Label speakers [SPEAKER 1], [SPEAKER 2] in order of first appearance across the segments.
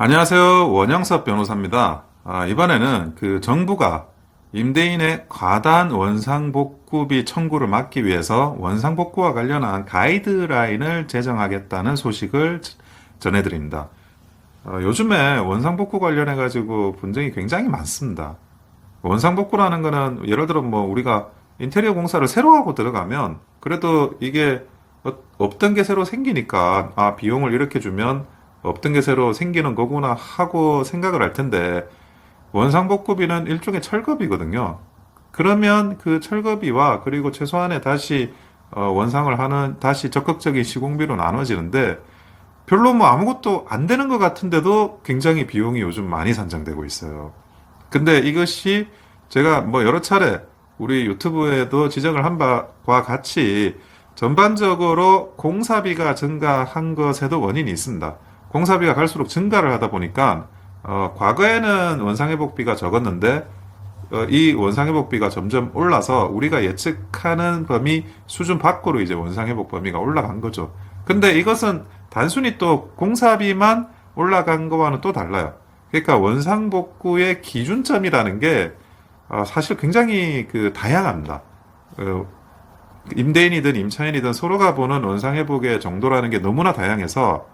[SPEAKER 1] 안녕하세요. 원영섭 변호사입니다. 이번에는 정부가 임대인의 과다한 원상복구비 청구를 막기 위해서 원상복구와 관련한 가이드라인을 제정하겠다는 소식을 전해드립니다. 요즘에 원상복구 관련해가지고 분쟁이 굉장히 많습니다. 원상복구라는 거는 예를 들어 뭐 우리가 인테리어 공사를 새로 하고 들어가면 그래도 이게 없던 게 새로 생기니까 비용을 이렇게 주면 없던 게 새로 생기는 거구나 하고 생각을 할 텐데 원상복구비는 일종의 철거비거든요. 그러면 그 철거비와 그리고 최소한의 다시 원상을 하는 다시 적극적인 시공비로 나눠지는데 별로 뭐 아무것도 안 되는 것 같은데도 굉장히 비용이 요즘 많이 산정되고 있어요. 근데 이것이 제가 뭐 여러 차례 우리 유튜브에도 지적을 한 바와 같이 전반적으로 공사비가 증가한 것에도 원인이 있습니다. 공사비가 갈수록 증가를 하다 보니까 과거에는 원상회복비가 적었는데 이 원상회복비가 점점 올라서 우리가 예측하는 범위 수준 밖으로 이제 원상회복 범위가 올라간 거죠. 근데 이것은 단순히 또 공사비만 올라간 거와는 또 달라요. 그러니까 원상복구의 기준점이라는 게 사실 굉장히 다양합니다. 임대인이든 임차인이든 서로가 보는 원상회복의 정도라는 게 너무나 다양해서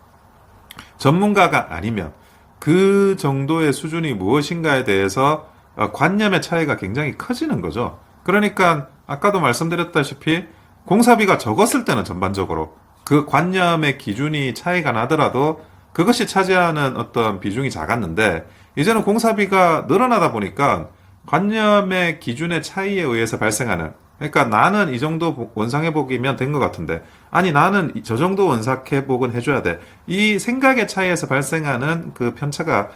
[SPEAKER 1] 전문가가 아니면 그 정도의 수준이 무엇인가에 대해서 관념의 차이가 굉장히 커지는 거죠. 그러니까 아까도 말씀드렸다시피 공사비가 적었을 때는 전반적으로 그 관념의 기준이 차이가 나더라도 그것이 차지하는 어떤 비중이 작았는데 이제는 공사비가 늘어나다 보니까 관념의 기준의 차이에 의해서 발생하는, 그러니까 나는 이 정도 원상회복이면 된 것 같은데 아니 나는 저 정도 원상회복은 해줘야 돼, 이 생각의 차이에서 발생하는 그 편차가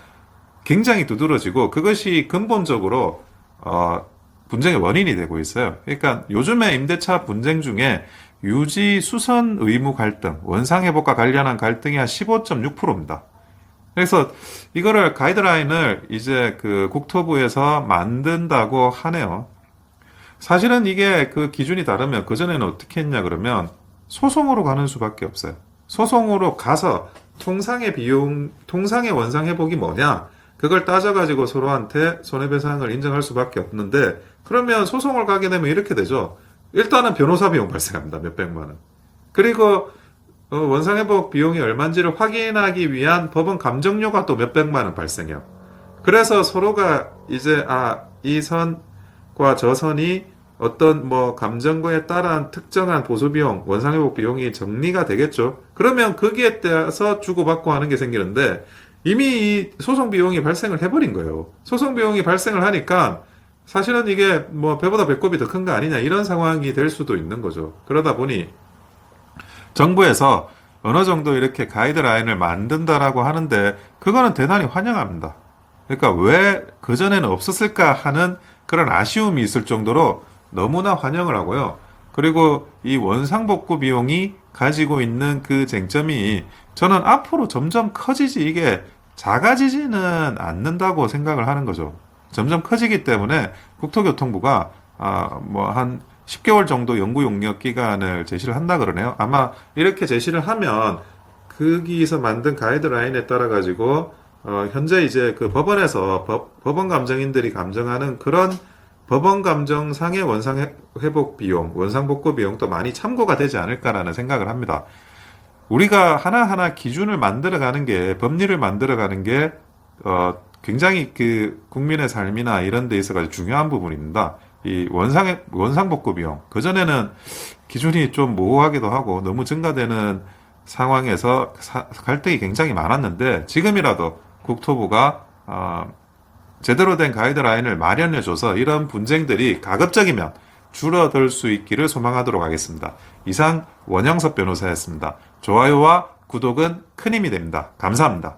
[SPEAKER 1] 굉장히 두드러지고 그것이 근본적으로 분쟁의 원인이 되고 있어요. 그러니까 요즘에 임대차 분쟁 중에 유지 수선 의무 갈등, 원상회복과 관련한 갈등이 한 15.6%입니다. 그래서 이거를 가이드라인을 이제 국토부에서 만든다고 하네요. 사실은 이게 그 기준이 다르면 그전에는 어떻게 했냐 그러면 소송으로 가는 수밖에 없어요. 소송으로 가서 통상의 원상회복이 뭐냐? 그걸 따져가지고 서로한테 손해배상을 인정할 수밖에 없는데 그러면 소송을 가게 되면 이렇게 되죠. 일단은 변호사 비용 발생합니다. 몇백만 원. 그리고 원상회복 비용이 얼마인지를 확인하기 위한 법원 감정료가 또 몇백만 원 발생해요. 그래서 서로가 이제 이 선과 저 선이 어떤 뭐 감정거에 따른 특정한 보수비용, 원상회복 비용이 정리가 되겠죠. 그러면 거기에 따라서 주고받고 하는 게 생기는데 이미 이 소송 비용이 발생을 해버린 거예요. 소송 비용이 발생을 하니까 사실은 이게 뭐 배보다 배꼽이 더 큰 거 아니냐 이런 상황이 될 수도 있는 거죠. 그러다 보니 정부에서 어느 정도 이렇게 가이드라인을 만든다라고 하는데 그거는 대단히 환영합니다. 그러니까 왜 그전에는 없었을까 하는 그런 아쉬움이 있을 정도로 너무나 환영을 하고요. 그리고 이 원상복구 비용이 가지고 있는 그 쟁점이 저는 앞으로 점점 커지지 이게 작아지지는 않는다고 생각을 하는 거죠. 점점 커지기 때문에 국토교통부가 뭐 한 10개월 정도 연구 용역 기간을 제시를 한다 그러네요. 아마 이렇게 제시를 하면 거기서 만든 가이드라인에 따라 가지고 현재 이제 그 법원에서 법원 감정인들이 감정하는 그런 법원 감정상의 원상회복 비용, 원상복구 비용도 많이 참고가 되지 않을까라는 생각을 합니다. 우리가 하나하나 기준을 만들어가는 게, 법리를 만들어가는 게 굉장히 국민의 삶이나 이런 데 있어가지고 중요한 부분입니다. 이 원상복구 비용. 그전에는 기준이 좀 모호하기도 하고 너무 증가되는 상황에서 갈등이 굉장히 많았는데 지금이라도 국토부가 제대로 된 가이드라인을 마련해줘서 이런 분쟁들이 가급적이면 줄어들 수 있기를 소망하도록 하겠습니다. 이상 원영섭 변호사였습니다. 좋아요와 구독은 큰 힘이 됩니다. 감사합니다.